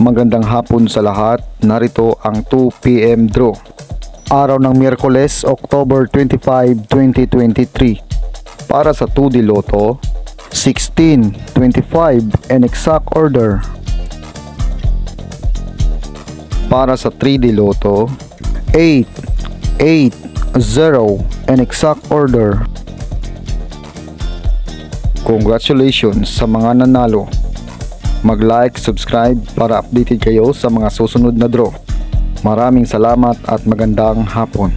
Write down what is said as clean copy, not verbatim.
Magandang hapon sa lahat. Narito ang 2 PM draw. Araw ng Miyerkules, October 25, 2023. Para sa 2D Lotto, 16, 25 and exact order. Para sa 3D Lotto, 8, 8, 0 and exact order. Congratulations sa mga nanalo. Mag-like, subscribe para updated kayo sa mga susunod na draw. Maraming salamat at magandang hapon.